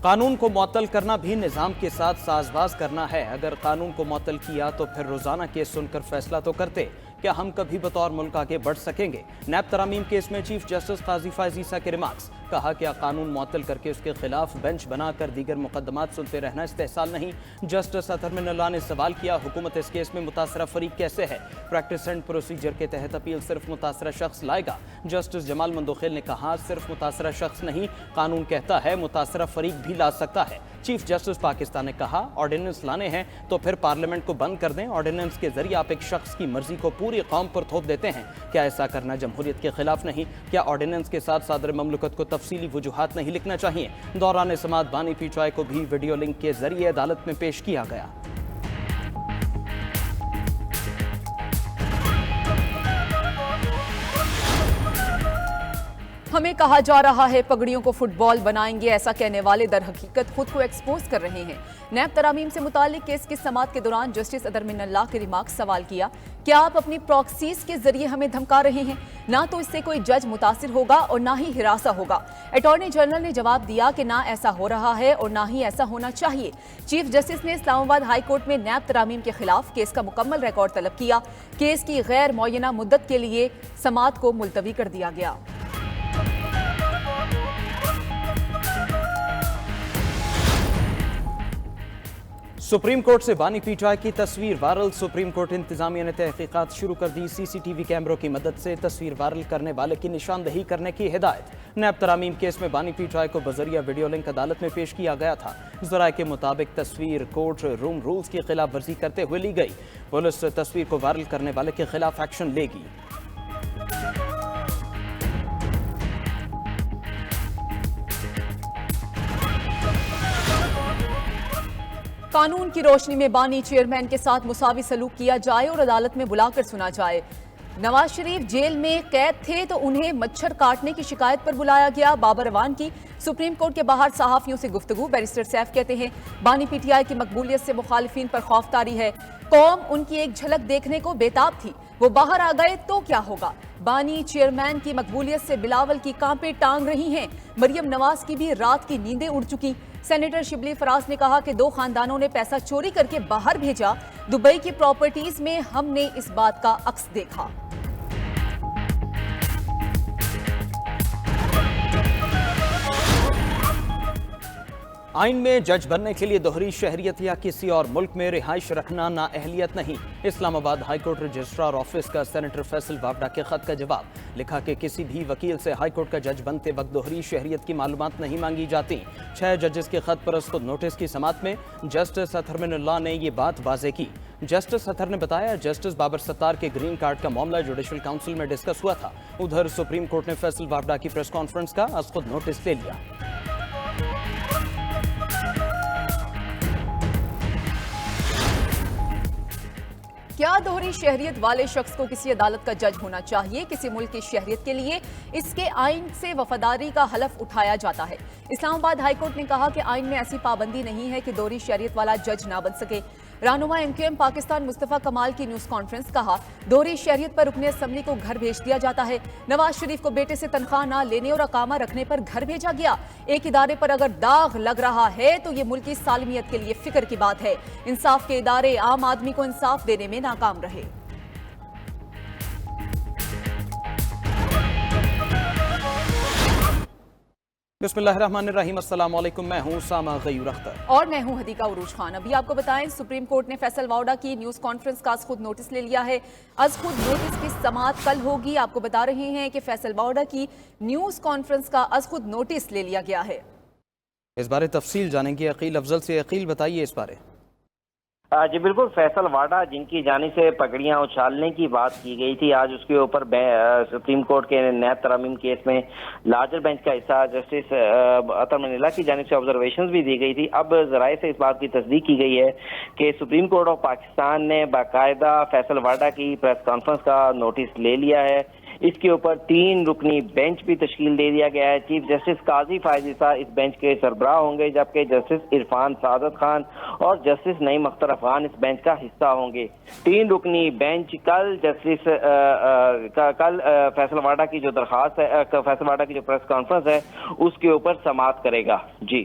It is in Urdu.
قانون کو معطل کرنا بھی نظام کے ساتھ سازباز کرنا ہے۔ اگر قانون کو معطل کیا تو پھر روزانہ کیس سن کر فیصلہ تو کرتے۔ کیا ہم کبھی بطور ملک آگے بڑھ سکیں گے؟ نیب ترامیم کیس میں چیف جسٹس قاضی فائز عیسیٰ کے ریمارکس۔ کہا کیا قانون معطل کر کے اس کے خلاف بینچ بنا کر دیگر مقدمات سنتے رہنا استحسان نہیں؟ جسٹس اطہر من اللہ نے سوال کیا، حکومت اس کیس میں متاثرہ فریق کیسے ہے؟ پریکٹس اینڈ پروسیجر کے تحت اپیل صرف متاثرہ شخص لائے گا۔ جسٹس جمال مندوخیل نے کہا صرف متاثرہ شخص نہیں، قانون کہتا ہے متاثرہ فریق بھی لا سکتا ہے۔ چیف جسٹس پاکستان نے کہا آرڈیننس لانے ہیں تو پھر پارلیمنٹ کو بند کر دیں۔ آرڈیننس کے ذریعے آپ ایک شخص کی مرضی کو پوری قوم پر تھوپ دیتے ہیں۔ کیا ایسا کرنا جمہوریت کے خلاف نہیں؟ کیا آرڈیننس کے ساتھ صدر مملکت کو تفصیلی وجوہات نہیں لکھنا چاہیے؟ دوران سماعت بانی پی چوائے کو بھی ویڈیو لنک کے ذریعے عدالت میں پیش کیا گیا۔ ہمیں کہا جا رہا ہے پگڑیوں کو فٹ بال بنائیں گے، ایسا کہنے والے در حقیقت خود کو ایکسپوز کر رہے ہیں۔ نیب ترامیم سے متعلق کیس کی سماعت کے دوران جسٹس اطہر من اللہ کے ریمارکس سوال کیا، کیا آپ اپنی پراکسیز کے ذریعے ہمیں دھمکا رہے ہیں؟ نہ تو اس سے کوئی جج متاثر ہوگا اور نہ ہی ہراساں ہوگا۔ اٹارنی جنرل نے جواب دیا کہ نہ ایسا ہو رہا ہے اور نہ ہی ایسا ہونا چاہیے۔ چیف جسٹس نے اسلام آباد ہائی کورٹ میں نیب ترامیم کے خلاف کیس کا مکمل ریکارڈ طلب کیا۔ کیس کی غیر معینہ مدت کے لیے سماعت کو ملتوی کر دیا گیا۔ سپریم کورٹ سے بانی پی چوائے کی تصویر وائرل۔ سپریم کورٹ انتظامیہ نے تحقیقات شروع کر دی۔ سی سی ٹی وی کیمروں کی مدد سے تصویر وائرل کرنے والے کی نشاندہی کرنے کی ہدایت۔ نیب ترامیم کیس میں بانی پی چوائے کو بذریعہ ویڈیو لنک عدالت میں پیش کیا گیا تھا۔ ذرائع کے مطابق تصویر کورٹ روم رولز کی خلاف ورزی کرتے ہوئے لی گئی۔ پولیس تصویر کو وائرل کرنے والے کے خلاف ایکشن لے گی۔ قانون کی روشنی میں بانی چیئرمین کے ساتھ مساوی سلوک کیا جائے اور عدالت میں بلا کر سنا جائے۔ نواز شریف جیل میں قید تھے تو انہیں مچھر کاٹنے کی شکایت پر بلایا گیا۔ بابر اعوان کی سپریم کورٹ کے باہر صحافیوں سے گفتگو۔ بیرسٹر سیف کہتے ہیں بانی پی ٹی آئی کی مقبولیت سے مخالفین پر خوف طاری ہے۔ قوم ان کی ایک جھلک دیکھنے کو بےتاب تھی، وہ باہر آ گئے تو کیا ہوگا؟ بانی چیئرمین کی مقبولیت سے بلاول کی کانپیں ٹانگ رہی ہیں۔ مریم نواز کی بھی رات کی نیندیں اڑ چکی۔ سینیٹر شبلی فراز نے کہا کہ 2 خاندانوں نے پیسہ چوری کر کے باہر بھیجا۔ دبئی کی پراپرٹیز میں ہم نے اس بات کا عکس دیکھا۔ آئین میں جج بننے کے لیے دوہری شہریت یا کسی اور ملک میں رہائش رکھنا نااہلیت نہیں۔ اسلام آباد ہائی کورٹ رجسٹرار آفس کا سینیٹر فیصل وابڈا کے خط کا جواب۔ لکھا کہ کسی بھی وکیل سے ہائی کورٹ کا جج بنتے وقت دوہری شہریت کی معلومات نہیں مانگی جاتی۔ 6 ججز کے خط پر از خود نوٹس کی سماعت میں جسٹس اطہر من اللہ نے یہ بات واضح کی۔ جسٹس اطہر نے بتایا جسٹس بابر ستار کے گرین کارڈ کا معاملہ جوڈیشل کونسل میں ڈسکس ہوا تھا۔ ادھر سپریم کورٹ نے فیصل وابڈا کی پریس کانفرنس کا از خود نوٹس لے لیا۔ کیا دوہری شہریت والے شخص کو کسی عدالت کا جج ہونا چاہیے؟ کسی ملک کی شہریت کے لیے اس کے آئین سے وفاداری کا حلف اٹھایا جاتا ہے۔ اسلام آباد ہائی کورٹ نے کہا کہ آئین میں ایسی پابندی نہیں ہے کہ دوہری شہریت والا جج نہ بن سکے۔ رہنما ایم کیو ایم پاکستان مصطفیٰ کمال کی نیوز کانفرنس کہا دوہری شہریت پر رکن اسمبلی کو گھر بھیج دیا جاتا ہے۔ نواز شریف کو بیٹے سے تنخواہ نہ لینے اور اقامہ رکھنے پر گھر بھیجا گیا۔ ایک ادارے پر اگر داغ لگ رہا ہے تو یہ ملک کی سالمیت کے لیے فکر کی بات ہے۔ انصاف کے ادارے عام آدمی کو انصاف دینے میں ناکام رہے۔ بسم اللہ الرحمن الرحیم۔ السلام علیکم، میں ہوں سامہ غیور اختر اور میں ہوں حدیقہ عروج خان۔ ابھی آپ کو بتائیں سپریم کورٹ نے فیصل وابڈا کی نیوز کانفرنس کا از خود نوٹس لے لیا ہے۔ از خود نوٹس کی سماعت کل ہوگی۔ آپ کو بتا رہے ہیں کہ فیصل وابڈا کی نیوز کانفرنس کا از خود نوٹس لے لیا گیا ہے۔ اس بارے تفصیل جانیں گے عقیل افضل سے۔ عقیل بتائیے اس بارے۔ جی بالکل، فیصل وابڈا جن کی جانب سے پگڑیاں اچھالنے کی بات کی گئی تھی، آج اس کے اوپر سپریم کورٹ کے نیب ترامیم کیس میں لارجر بینچ کا حصہ جسٹس اطہر من اللہ کی جانب سے آبزرویشنز بھی دی گئی تھی۔ اب ذرائع سے اس بات کی تصدیق کی گئی ہے کہ سپریم کورٹ آف پاکستان نے باقاعدہ فیصل وابڈا کی پریس کانفرنس کا نوٹس لے لیا ہے۔ اس کے اوپر 3 رکنی بینچ بھی تشکیل دے دیا گیا ہے۔ چیف جسٹس قاضی فائز عیسیٰ اس بینچ کے سربراہ ہوں گے، جبکہ جسٹس عرفان سعادت خان اور جسٹس نعیم اختر افغان اس بینچ کا حصہ ہوں گے۔ 3 رکنی بینچ کل فیصل وابڈا کی جو درخواست ہے، فیصل وابڈا کی جو پریس کانفرنس ہے، اس کے اوپر سماعت کرے گا۔ جی